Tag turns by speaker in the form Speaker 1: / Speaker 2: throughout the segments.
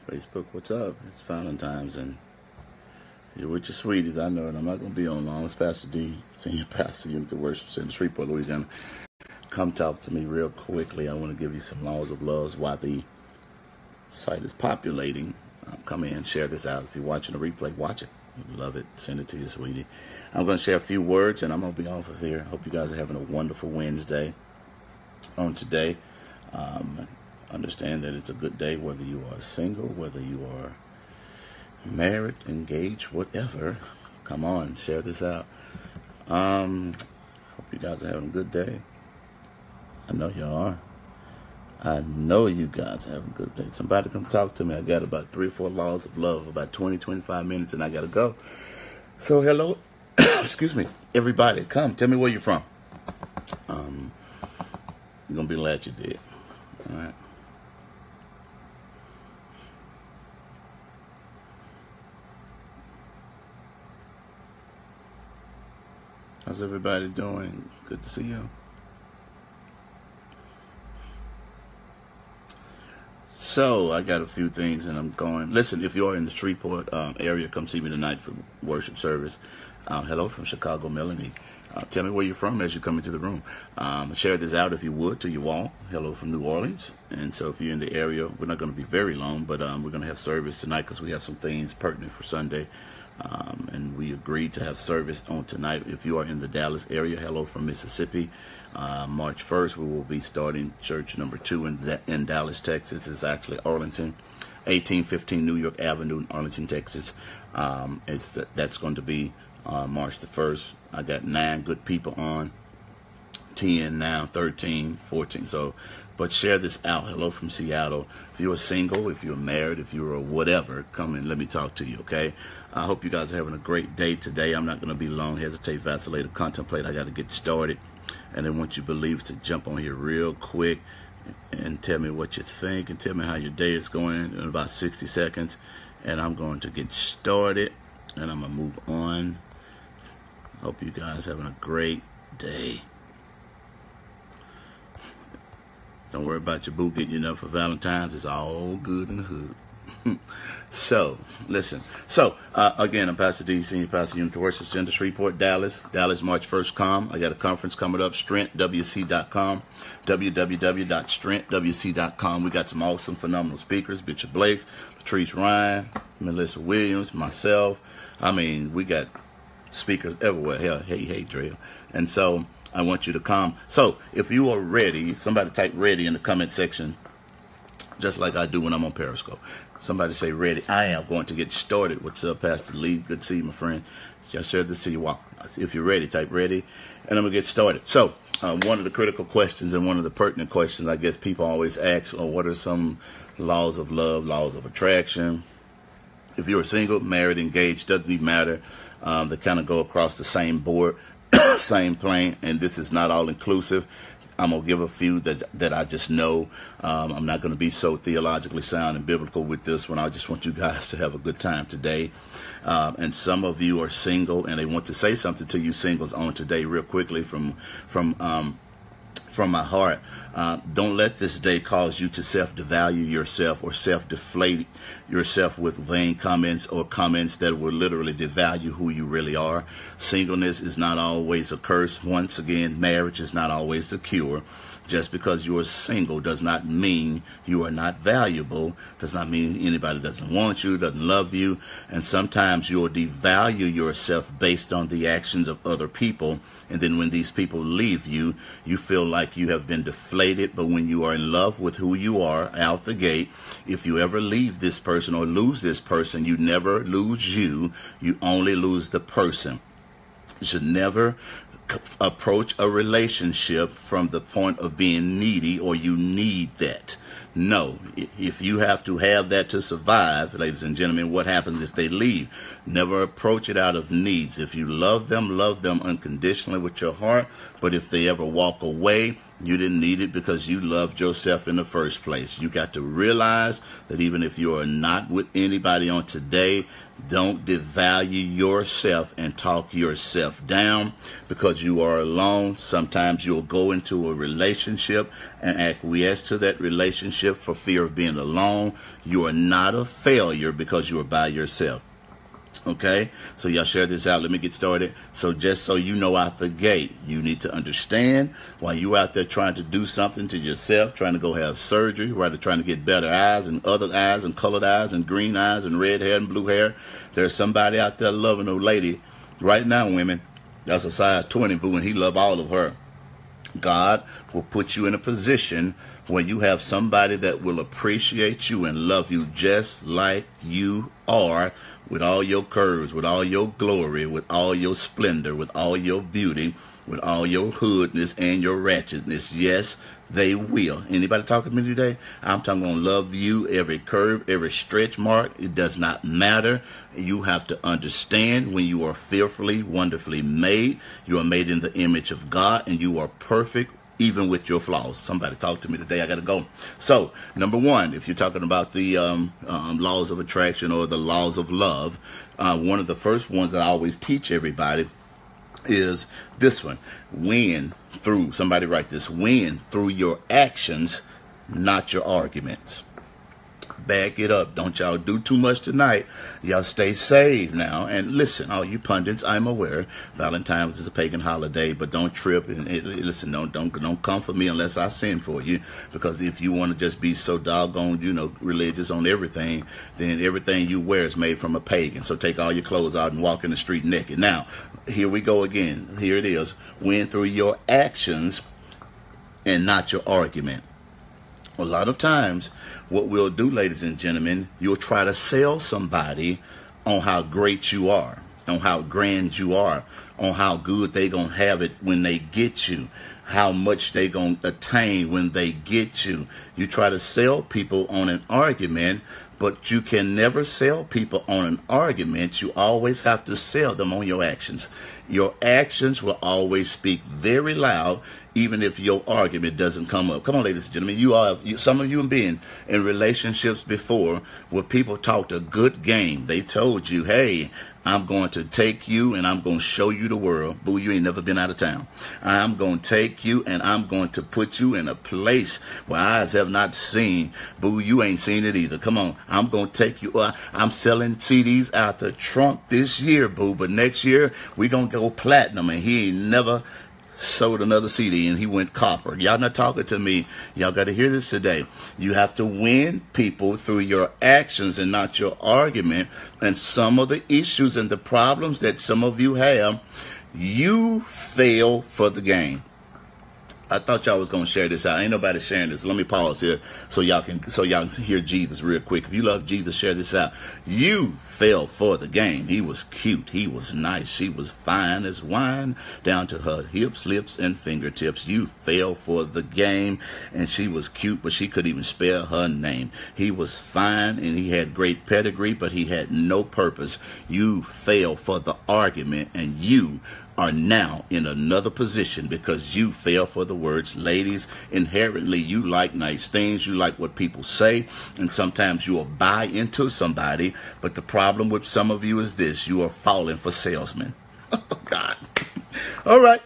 Speaker 1: Facebook, what's up? It's Valentine's, and you're with your sweeties. I know it. I'm not going to be on long. It's Pastor D, Senior Pastor, Unity Worship Center, Shreveport, Louisiana. Come talk to me real quickly. I want to give you some laws of love while the site is populating. Come in, share this out. If you're watching a replay, watch it. Love it. Send it to your sweetie. I'm going to share a few words, and I'm going to be off of here. Hope you guys are having a wonderful Wednesday on today. Understand that it's a good day, whether you are single, whether you are married, engaged, whatever. Come on, share this out. Hope you guys are having a good day. I know you are. I know you guys are having a good day. Somebody come talk to me. I got about 3 or 4 laws of love, about 20, 25 minutes, and I got to go. So, hello. Excuse me. Everybody, come. Tell me where you're from. You're going to be glad you did. All right. How's everybody doing? Good to see you. So I got a few things, and I'm going. Listen, if you're in the Shreveport area, come see me tonight for worship service. Hello from Chicago, Melanie. Tell me where you're from as you come into the room. Share this out if you would to your wall. Hello from New Orleans. And so if you're in the area, we're not going to be very long, but we're going to have service tonight because we have some things pertinent for Sunday. And we agreed to have service on tonight. If you are in the Dallas area, hello from Mississippi. March 1st, we will be starting church number 2 in Dallas, Texas. It's actually Arlington, 1815 New York Avenue in Arlington, Texas. That's going to be March the 1st. I got 9 good people on, 10 now, 13, 14. So, but share this out. Hello from Seattle. If you're single, if you're married, if you're a whatever, come and let me talk to you, okay? I hope you guys are having a great day today. I'm not going to be long. Hesitate, vacillate, or contemplate. I got to get started. And I want you believers to jump on here real quick and tell me what you think and tell me how your day is going in about 60 seconds. And I'm going to get started and I'm going to move on. Hope you guys having a great day. Don't worry about your boo getting enough for Valentine's. It's all good in the hood. So, listen. So, again, I'm Pastor D, Senior Pastor, Unity Worship Center, Shreveport, Dallas. Dallas, March 1st, come. I got a conference coming up, strengthwc.com, www.strengthwc.com. We got some awesome, phenomenal speakers, Bishop Blakes, Latrice Ryan, Melissa Williams, myself. I mean, we got speakers everywhere. Hell, hey, Dre. And so, I want you to come. So, if you are ready, somebody type ready in the comment section, just like I do when I'm on Periscope. Somebody say ready. I am going to get started. What's up, Pastor Lee? Good to see you, my friend. Just share this to you. Wow. If you're ready, type ready, and I'm going to get started. So, one of the critical questions and one of the pertinent questions I guess people always ask, what are some laws of love, laws of attraction? If you're single, married, engaged, doesn't even matter. They kind of go across the same board, same plane, and this is not all inclusive. I'm going to give a few that I just know. I'm not going to be so theologically sound and biblical with this one. I just want you guys to have a good time today. And some of you are single, and they want to say something to you singles on today real quickly from my heart. Don't let this day cause you to self-devalue yourself or self-deflate yourself with vain comments or comments that will literally devalue who you really are. Singleness is not always a curse. Once again, marriage is not always the cure. Just because you are single does not mean you are not valuable, does not mean anybody doesn't want you, doesn't love you, and sometimes you'll devalue yourself based on the actions of other people, and then when these people leave you, you feel like you have been deflated. But when you are in love with who you are out the gate, if you ever leave this person or lose this person, you never lose you only lose the person. You should never approach a relationship from the point of being needy or you need that. No, if you have to have that to survive, ladies and gentlemen, what happens if they leave? Never approach it out of needs. If you love them unconditionally with your heart. But if they ever walk away, you didn't need it because you loved yourself in the first place. You got to realize that even if you are not with anybody on today, don't devalue yourself and talk yourself down because you are alone. Sometimes you'll go into a relationship and acquiesce to that relationship for fear of being alone, you are not a failure because you are by yourself. Okay, so y'all share this out. Let me get started. So just so you know out the gate, you need to understand while you out there trying to do something to yourself, trying to go have surgery, rather trying to get better eyes and other eyes and colored eyes and green eyes and red hair and blue hair. There's somebody out there loving a lady right now, women. That's a size 20 boo, and he love all of her. God will put you in a position where you have somebody that will appreciate you and love you just like you are, with all your curves, with all your glory, with all your splendor, with all your beauty, with all your hoodness and your ratchetness. Yes, they will. Anybody talking to me today? I'm talking about love you, every curve, every stretch mark. It does not matter. You have to understand when you are fearfully, wonderfully made. You are made in the image of God, and you are perfect even with your flaws. Somebody talk to me today. I got to go. So, number one, if you're talking about the laws of attraction or the laws of love, one of the first ones that I always teach everybody is this one. Win through, somebody write this, win through your actions, not your arguments. Back it up. Don't y'all do too much tonight. Y'all stay saved now. And listen, all you pundits, I'm aware Valentine's is a pagan holiday, but don't trip and listen. Don't come for me unless I send for you. Because if you want to just be so doggone, religious on everything, then everything you wear is made from a pagan. So take all your clothes out and walk in the street naked. Now, here we go again. Here it is. Win through your actions and not your argument. A lot of times, what we'll do, ladies and gentlemen, you'll try to sell somebody on how great you are, on how grand you are, on how good they gonna have it when they get you, how much they gonna attain when they get you. You try to sell people on an argument, but you can never sell people on an argument. You always have to sell them on your actions. Your actions will always speak very loud, even if your argument doesn't come up. Come on, ladies and gentlemen. Some of you have been in relationships before where people talked a good game. They told you, hey, I'm going to take you and I'm going to show you the world. Boo, you ain't never been out of town. I'm going to take you and I'm going to put you in a place where eyes have not seen. Boo, you ain't seen it either. Come on. I'm going to take you. I'm selling CDs out the trunk this year, boo. But next year, we going to go platinum. And he ain't never sold another CD and he went copper. Y'all not talking to me. Y'all got to hear this today. You have to win people through your actions and not your argument. And some of the issues and the problems that some of you have, you fail for the game. I thought y'all was going to share this out. Ain't nobody sharing this. Let me pause here so y'all can hear Jesus real quick. If you love Jesus, share this out. You fell for the game. He was cute. He was nice. She was fine as wine down to her hips, lips, and fingertips. You fell for the game, and she was cute, but she couldn't even spell her name. He was fine, and he had great pedigree, but he had no purpose. You fell for the argument, and you are now in another position because you fell for the words. Ladies, inherently, you like nice things. You like what people say, and sometimes you will buy into somebody, but the problem with some of you is this: you are falling for salesmen. Oh, God. All right.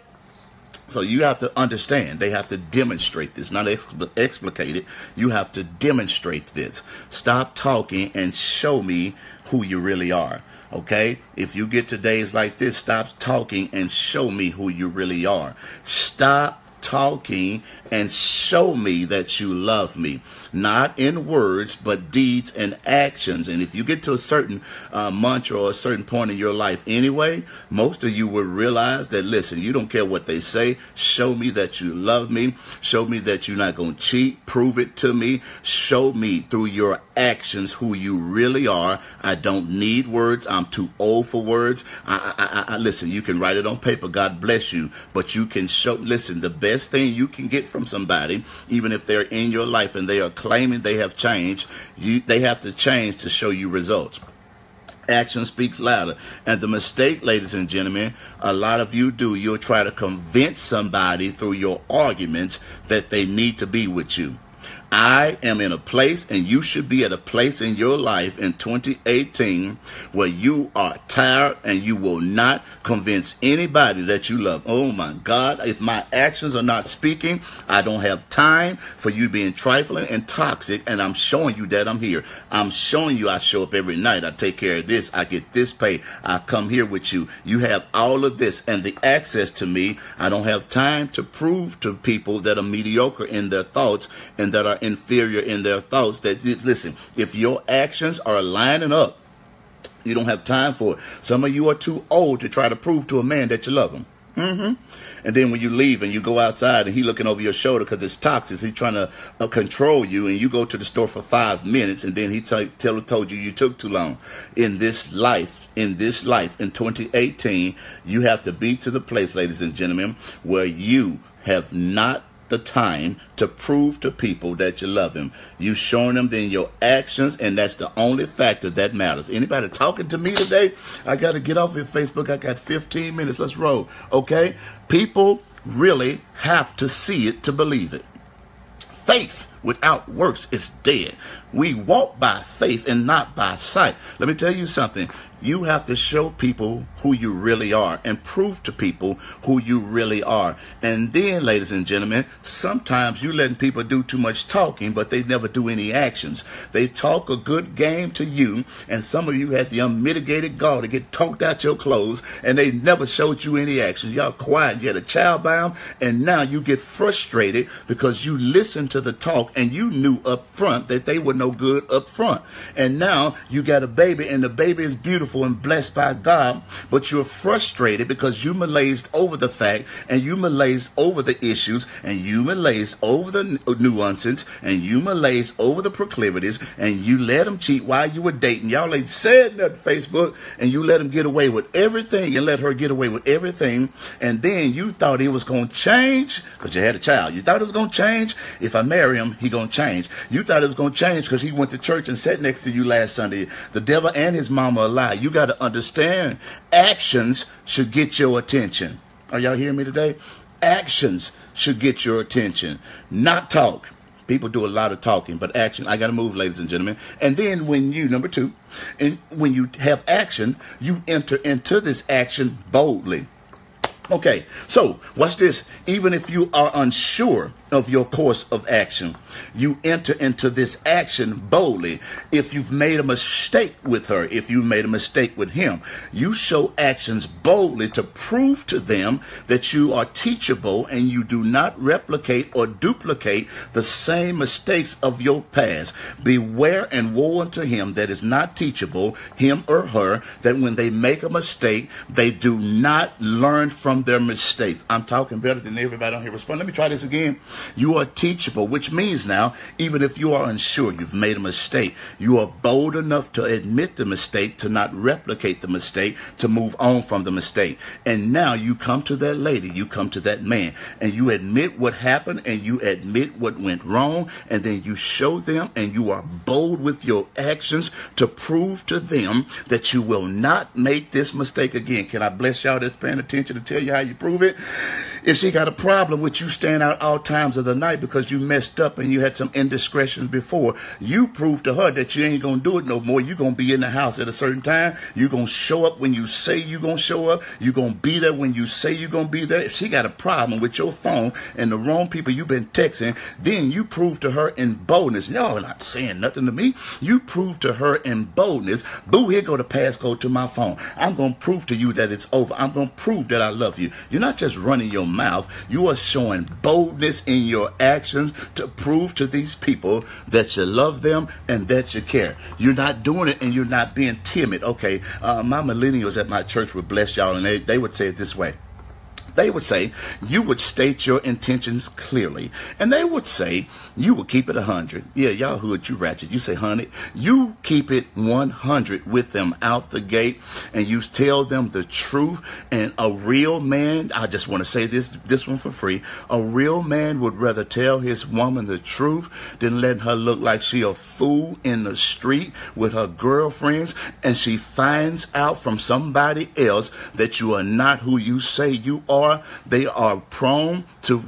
Speaker 1: So you have to understand, they have to demonstrate this, not explicate it. You have to demonstrate this. Stop talking and show me who you really are. Okay? If you get to days like this, stop talking and show me who you really are. Stop talking and show me that you love me, not in words, but deeds and actions. And if you get to a certain mantra or a certain point in your life anyway, most of you will realize that, listen, you don't care what they say. Show me that you love me. Show me that you're not going to cheat. Prove it to me. Show me through your actions who you really are. I don't need words. I'm too old for words. Listen, you can write it on paper. God bless you. But you can show, listen, the best thing you can get from somebody, even if they're in your life and they are claiming they have changed, they have to change to show you results. Action speaks louder. And the mistake, ladies and gentlemen, a lot of you do, you'll try to convince somebody through your arguments that they need to be with you. I am in a place, and you should be at a place in your life in 2018 where you are tired and you will not convince anybody that you love. Oh my God, if my actions are not speaking, I don't have time for you being trifling and toxic, and I'm showing you that I'm here. I'm showing you I show up every night. I take care of this. I get this pay. I come here with you. You have all of this and the access to me. I don't have time to prove to people that are mediocre in their thoughts and that are inferior in their thoughts that, listen, if your actions are lining up, you don't have time for it. Some of you are too old to try to prove to a man that you love him. And then when you leave and you go outside and he looking over your shoulder because it's toxic, he's trying to control you, and you go to the store for 5 minutes and then he told you took too long. In this life, in 2018, you have to be to the place, ladies and gentlemen, where you have not the time to prove to people that you love him. You showing them in your actions, and that's the only factor that matters. Anybody talking to me today? I got to get off of Facebook. I got 15 minutes. Let's roll. Okay? People really have to see it to believe it. Faith without works is dead. We walk by faith and not by sight. Let me tell you something. You have to show people who you really are and prove to people who you really are. And then, ladies and gentlemen, sometimes you letting people do too much talking, but they never do any actions. They talk a good game to you, and some of you had the unmitigated gall to get talked out your clothes, and they never showed you any action. Y'all quiet, you had a child bound, and now you get frustrated because you listened to the talk and you knew up front that they were no good up front. And now you got a baby, and the baby is beautiful and blessed by God, but you're frustrated because you malazed over the fact, and you malazed over the issues, and you malazed over the nuances, and you malazed over the proclivities, and you let them cheat while you were dating. Y'all ain't said nothing Facebook, and you let him get away with everything and let her get away with everything, and then you thought it was going to change because you had a child. You thought it was going to change. If I marry him, he going to change. You thought it was going to change because he went to church and sat next to you last Sunday. The devil and his mama are lying. You got to understand, actions should get your attention. Are y'all hearing me today? Actions should get your attention, not talk. People do a lot of talking, but action, I got to move, ladies and gentlemen. And then when you, number two, and when you have action, you enter into this action boldly. Okay, so watch this. Even if you are unsure of your course of action, you enter into this action boldly. If you've made a mistake with her, if you made a mistake with him, you show actions boldly to prove to them that you are teachable and you do not replicate or duplicate the same mistakes of your past. Beware and woe unto him that is not teachable, him or her, that when they make a mistake, they do not learn from their mistakes. I'm talking better than everybody on here respond. Let me try this again. You are teachable, which means now, even if you are unsure, you've made a mistake, you are bold enough to admit the mistake, to not replicate the mistake, to move on from the mistake. And now you come to that lady, you come to that man, and you admit what happened, and you admit what went wrong, and then you show them, and you are bold with your actions to prove to them that you will not make this mistake again. Can I bless y'all that's paying attention to tell you how you prove it? If she got a problem with you staying out all times of the night because you messed up and you had some indiscretions before, you prove to her that you ain't going to do it no more. You're going to be in the house at a certain time. You're going to show up when you say you're going to show up. You're going to be there when you say you're going to be there. If she got a problem with your phone and the wrong people you've been texting, then you prove to her in boldness. Y'all not saying nothing to me. You prove to her in boldness, boo, here go the passcode to my phone. I'm going to prove to you that it's over. I'm going to prove that I love you. You're not just running your mouth. You are showing boldness in your actions to prove to these people that you love them and that you care. You're not doing it and you're not being timid. Okay, my millennials at my church would bless y'all, and they would say it this way. They would say you would state your intentions clearly. And they would say you would keep it 100. Yeah, y'all hood, you ratchet. You say 100. You keep it 100 with them out the gate, and you tell them the truth. And a real man, I just want to say this one for free. A real man would rather tell his woman the truth than letting her look like she a fool in the street with her girlfriends, and she finds out from somebody else that you are not who you say you are. They are prone to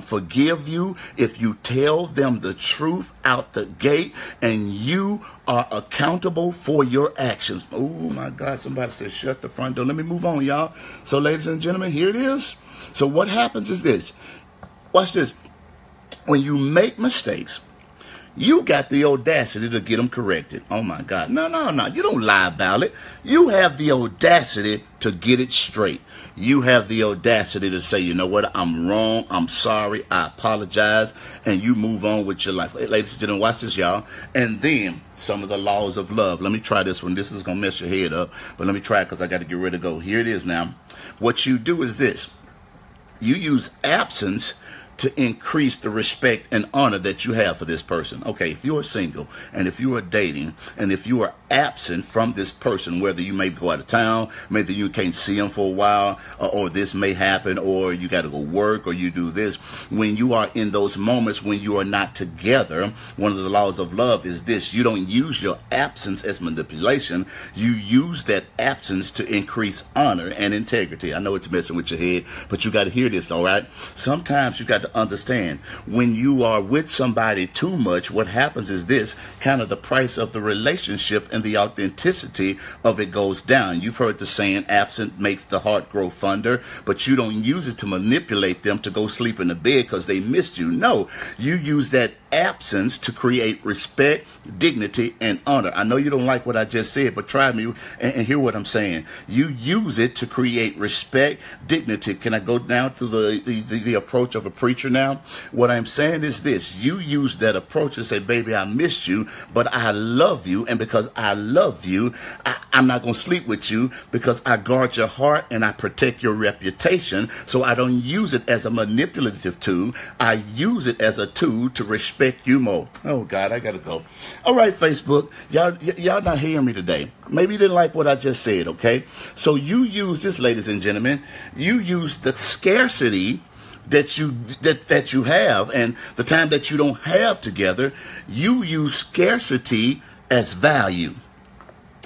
Speaker 1: forgive you if you tell them the truth out the gate, and you are accountable for your actions. Oh my God, somebody said shut the front door. Let me move on, y'all. So ladies and gentlemen, here it is. So what happens is this. Watch this. When you make mistakes, you got the audacity to get them corrected. Oh, my God. No. You don't lie about it. You have the audacity to get it straight. You have the audacity to say, you know what, I'm wrong, I'm sorry, I apologize, and you move on with your life. Hey, ladies and gentlemen, watch this, y'all. And then some of the laws of love. Let me try this one. This is going to mess your head up, but let me try it because I got to get ready to go. Here it is now. What you do is this. You use absence to increase the respect and honor that you have for this person. Okay, if you are single and if you are dating and if you are absent from this person, whether you may go out of town, maybe you can't see them for a while, or this may happen, or you got to go work, or you do this. When you are in those moments when you are not together, one of the laws of love is this. You don't use your absence as manipulation. You use that absence to increase honor and integrity. I know it's messing with your head, but you got to hear this, all right? Sometimes you got to understand when you are with somebody too much, what happens is this, kind of the price of the relationship and the authenticity of it goes down. You've heard the saying, absent makes the heart grow fonder, but you don't use it to manipulate them to go sleep in the bed because they missed you. No, you use that absence to create respect, dignity, and honor. I know you don't like what I just said, but try me and hear what I'm saying. You use it to create respect, dignity. Can I go down to the approach of a preacher now? What I'm saying is this. You use that approach to say, baby, I missed you, but I love you. And because I love you, I'm not going to sleep with you because I guard your heart and I protect your reputation. So I don't use it as a manipulative tool. I use it as a tool to respect you more. Oh, God, I got to go. All right, Facebook, y'all not hearing me today. Maybe you didn't like what I just said, okay? So you use this, ladies and gentlemen. You use the scarcity that you have and the time that you don't have together. You use scarcity as value,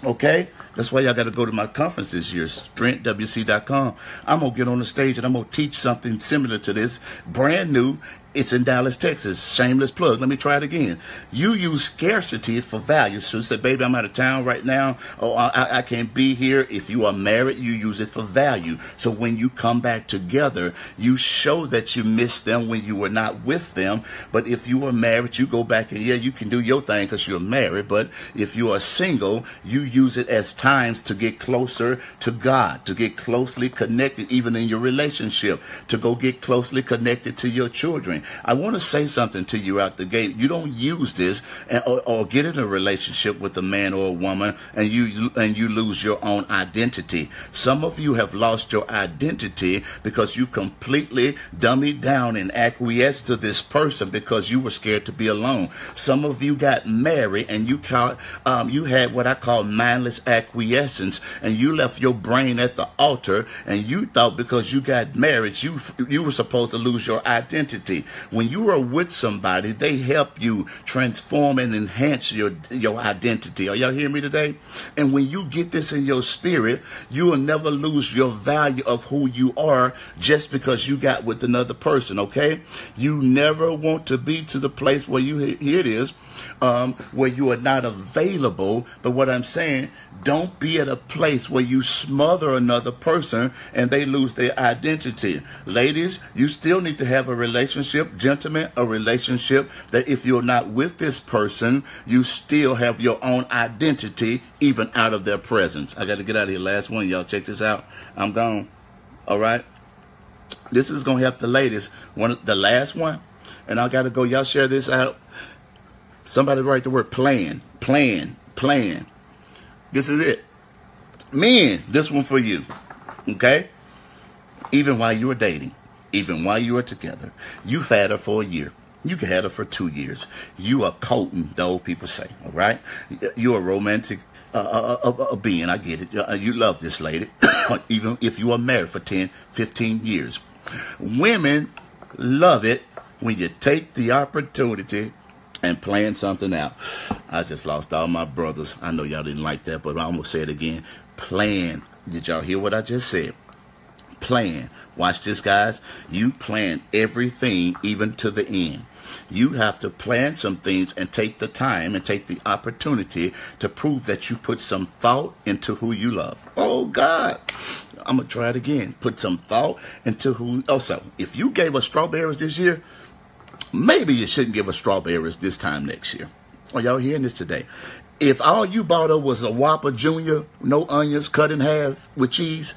Speaker 1: okay? That's why y'all got to go to my conference this year, strengthwc.com. I'm going to get on the stage and I'm going to teach something similar to this, brand new. It's in Dallas, Texas. Shameless plug. Let me try it again. You use scarcity for value. So you say, baby, I'm out of town right now. Oh, I can't be here. If you are married, you use it for value. So when you come back together, you show that you missed them when you were not with them. But if you are married, you go back and, yeah, you can do your thing because you're married. But if you are single, you use it as times to get closer to God, to get closely connected, even in your relationship, to go get closely connected to your children. I want to say something to you out the gate. You don't use this or get in a relationship with a man or a woman and you lose your own identity. Some of you have lost your identity because you completely dummied down and acquiesced to this person because you were scared to be alone. Some of you got married and you had what I call mindless acquiescence, and you left your brain at the altar, and you thought because you got married you were supposed to lose your identity. When you are with somebody, they help you transform and enhance your identity. Are y'all hearing me today? And when you get this in your spirit, you will never lose your value of who you are just because you got with another person, okay? You never want to be to the place where here it is, where you are not available. But what I'm saying, don't be at a place where you smother another person and they lose their identity. Ladies, you still need to have a relationship. Gentlemen, a relationship that if you're not with this person, you still have your own identity even out of their presence. I got to get out of here. Last one. Y'all check this out. I'm gone. All right. This is going to help the ladies. The last one. And I got to go. Y'all share this out. Somebody write the word plan. Plan. Plan. This is it. Men, this one for you. Okay? Even while you were dating, even while you were together, you've had her for a year. You had her for 2 years. You are courting, the old people say, all right? You're a romantic being. I get it. You love this lady, even if you are married for 10, 15 years. Women love it when you take the opportunity and plan something out. I just lost all my brothers. I know y'all didn't like that, but I'm going to say it again. Plan. Did y'all hear what I just said? plan. Watch this, guys. You plan everything, even to the end. You have to plan some things and take the time and take the opportunity to prove that you put some thought into who you love. Oh, God. I'm going to try it again. Put some thought into who. Oh, so if you gave us strawberries this year, maybe you shouldn't give us strawberries this time next year. Are y'all hearing this today? If all you bought her was a Whopper Junior, no onions, cut in half with cheese,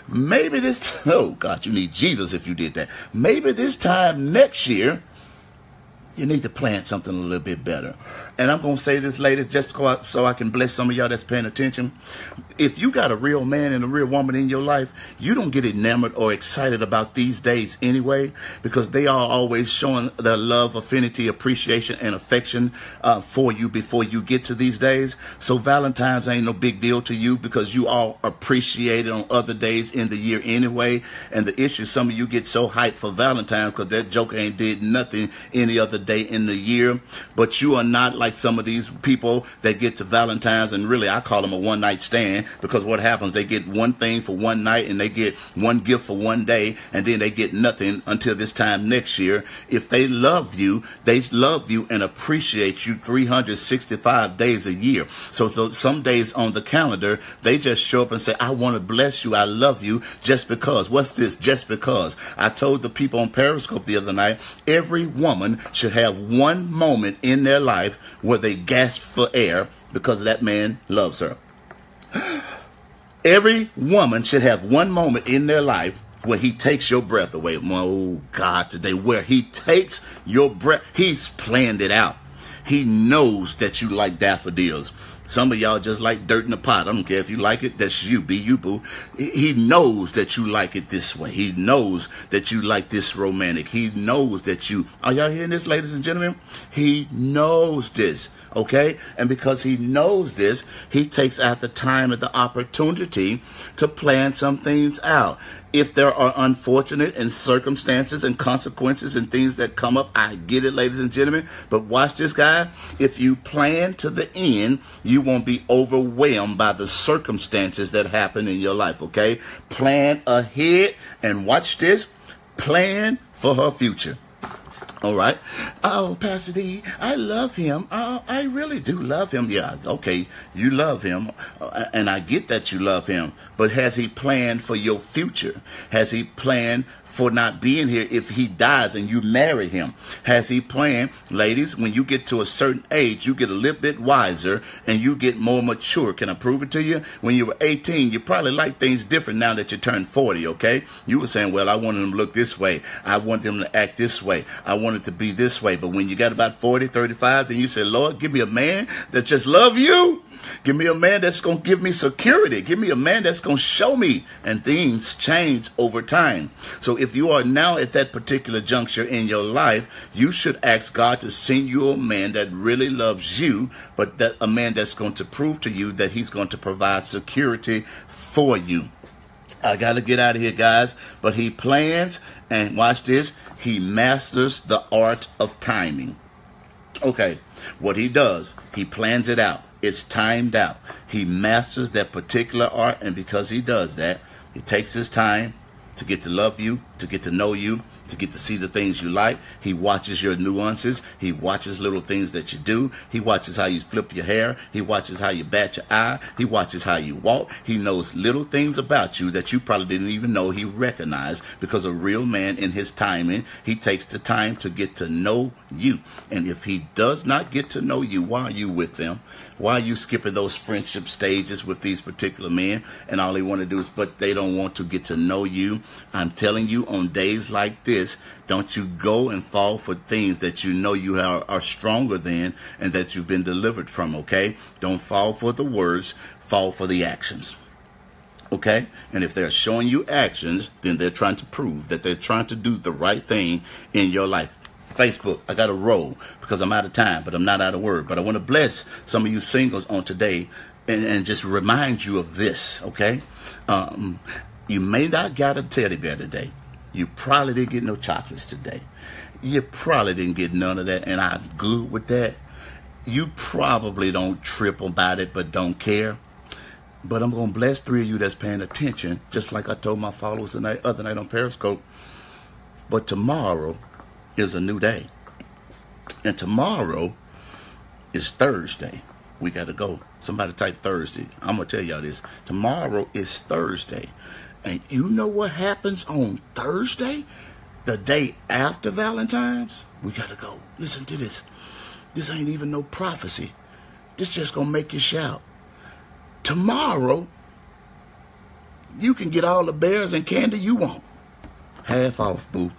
Speaker 1: maybe this, oh God, you need Jesus if you did that. Maybe this time next year, you need to plan something a little bit better. And I'm going to say this, ladies, just so I can bless some of y'all that's paying attention. If you got a real man and a real woman in your life, you don't get enamored or excited about these days anyway, because they are always showing their love, affinity, appreciation, and affection for you before you get to these days. So Valentine's ain't no big deal to you because you all appreciate it on other days in the year anyway. And the issue, some of you get so hyped for Valentine's because that joker ain't did nothing any other day in the year. But you are not like some of these people that get to Valentine's, and really I call them a one-night stand, because what happens, they get one thing for one night and they get one gift for one day, and then they get nothing until this time next year. If they love you and appreciate you 365 days a year. So some days on the calendar, they just show up and say, I want to bless you, I love you, just because. What's this? Just because. I told the people on Periscope the other night, every woman should have one moment in their life where they gasp for air because that man loves her. Every woman should have one moment in their life where he takes your breath away. Oh, God, today, where he takes your breath. He's planned it out. He knows that you like daffodils. Some of y'all just like dirt in the pot. I don't care if you like it. That's you. Be you, boo. He knows that you like it this way. He knows that you like this romantic. He knows that you... Are y'all hearing this, ladies and gentlemen? He knows this, okay? And because he knows this, he takes out the time and the opportunity to plan some things out. If there are unfortunate and circumstances and consequences and things that come up, I get it, ladies and gentlemen. But watch this, guy. If you plan to the end, you won't be overwhelmed by the circumstances that happen in your life, okay? Plan ahead, and watch this. Plan for her future. All right. Oh, Pastor D, I love him. I really do love him. Yeah, okay, you love him, and I get that you love him. But has he planned for your future? Has he planned for not being here if he dies and you marry him? Has he planned, ladies, when you get to a certain age, you get a little bit wiser and you get more mature. Can I prove it to you? When you were 18, you probably like things different now that you turned 40, okay? You were saying, well, I wanted him to look this way. I want them to act this way. I want it to be this way. But when you got about 40, 35, then you say, Lord, give me a man that just love you. Give me a man that's going to give me security. Give me a man that's going to show me. And things change over time. So if you are now at that particular juncture in your life, you should ask God to send you a man that really loves you, but that a man that's going to prove to you that he's going to provide security for you. I got to get out of here, guys. But he plans, and watch this, he masters the art of timing. Okay, what he does, he plans it out. It's timed out. He masters that particular art, and because he does that, he takes his time to get to love you, to get to know you, to get to see the things you like. He watches your nuances. He watches little things that you do. He watches how you flip your hair. He watches how you bat your eye. He watches how you walk. He knows little things about you that you probably didn't even know he recognized, because a real man in his timing, he takes the time to get to know you. And if he does not get to know you, why are you with them? Why are you skipping those friendship stages with these particular men? And all they want to do is, but they don't want to get to know you. I'm telling you, on days like this, don't you go and fall for things that you know you are stronger than and that you've been delivered from, okay? Don't fall for the words, fall for the actions. Okay? And if they're showing you actions, then they're trying to prove that they're trying to do the right thing in your life. Facebook, I got to roll because I'm out of time, but I'm not out of word. But I want to bless some of you singles on today and just remind you of this, okay? You may not got a teddy bear today. You probably didn't get no chocolates today. You probably didn't get none of that, and I'm good with that. You probably don't trip about it but don't care. But I'm going to bless 3 of you that's paying attention, just like I told my followers the other night on Periscope. But tomorrow is a new day. And tomorrow is Thursday. We got to go. Somebody type Thursday. I'm going to tell y'all this. Tomorrow is Thursday. And you know what happens on Thursday? The day after Valentine's? We got to go. Listen to this. This ain't even no prophecy. This just going to make you shout. Tomorrow, you can get all the bears and candy you want. Half off, boo.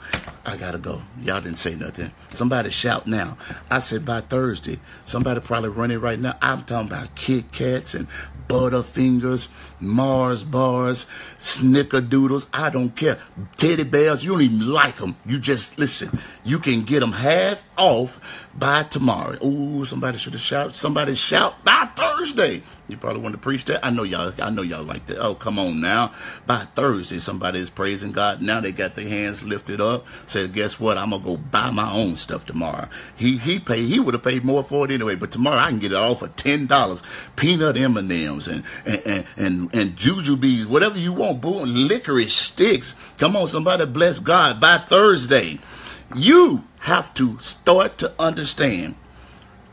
Speaker 1: I gotta go. Y'all didn't say nothing. Somebody shout now. I said by Thursday. Somebody probably running right now. I'm talking about Kit Kats and Butterfingers, Mars bars, Snickerdoodles. I don't care. Teddy bears, you don't even like them. You just, listen, you can get them half off by tomorrow. Ooh, somebody should have shouted. Somebody shout by Thursday. You probably want to preach that. I know y'all like that. Oh, come on now. By Thursday, somebody is praising God. Now they got their hands lifted up. Said, guess what? I'm going to go buy my own stuff tomorrow. He would have paid more for it anyway, but tomorrow I can get it all for $10. Peanut M&Ms and jujubes, whatever you want, boo, licorice sticks. Come on, somebody bless God. By Thursday, you have to start to understand,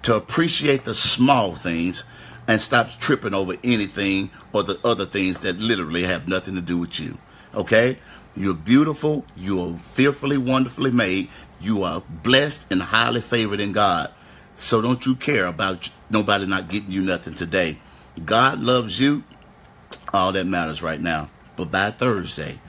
Speaker 1: to appreciate the small things and stop tripping over anything or the other things that literally have nothing to do with you. Okay? You're beautiful. You are fearfully, wonderfully made. You are blessed and highly favored in God. So don't you care about nobody not getting you nothing today. God loves you. All that matters right now. But by Thursday,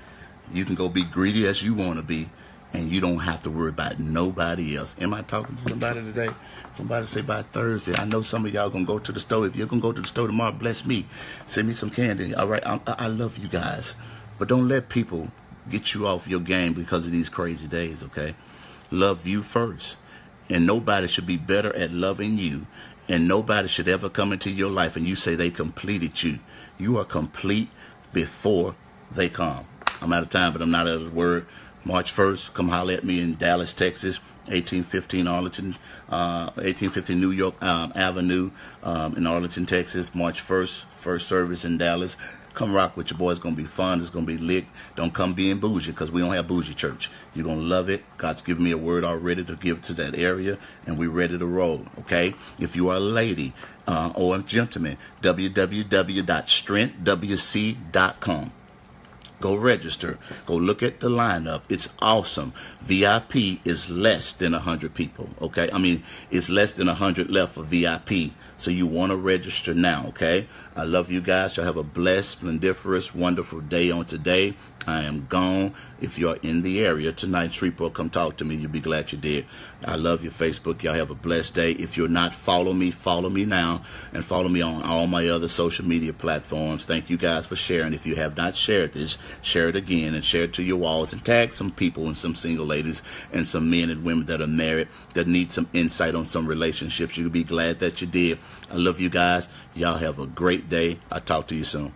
Speaker 1: you can go be greedy as you want to be, and you don't have to worry about nobody else. Am I talking to somebody today? Somebody say by Thursday. I know some of y'all going to go to the store. If you're going to go to the store tomorrow, bless me. Send me some candy. All right, I love you guys. But don't let people get you off your game because of these crazy days, okay? Love you first. And nobody should be better at loving you. And nobody should ever come into your life and you say they completed you. You are complete before they come. I'm out of time, but I'm not out of the word. March 1st, come holler at me in Dallas, Texas, 1815 Arlington, 1850 New York Avenue in Arlington, Texas. March 1st, first service in Dallas. Come rock with your boy. It's going to be fun. It's going to be lit. Don't come being bougie because we don't have bougie church. You're going to love it. God's given me a word already to give to that area, and we're ready to roll, okay? If you are a lady or a gentleman, www.strengthwc.com. Go register. Go look at the lineup. It's awesome. VIP is less than 100 people, okay? I mean, it's less than 100 left for VIP. So you want to register now, okay? I love you guys. Y'all have a blessed, splendiferous, wonderful day on today. I am gone. If you're in the area tonight, Shreveport, come talk to me. You'll be glad you did. I love you, Facebook. Y'all have a blessed day. If you're not follow me now, and follow me on all my other social media platforms. Thank you guys for sharing. If you have not shared this, share it again and share it to your walls and tag some people and some single ladies and some men and women that are married that need some insight on some relationships. You'll be glad that you did. I love you guys. Y'all have a great day. I'll talk to you soon.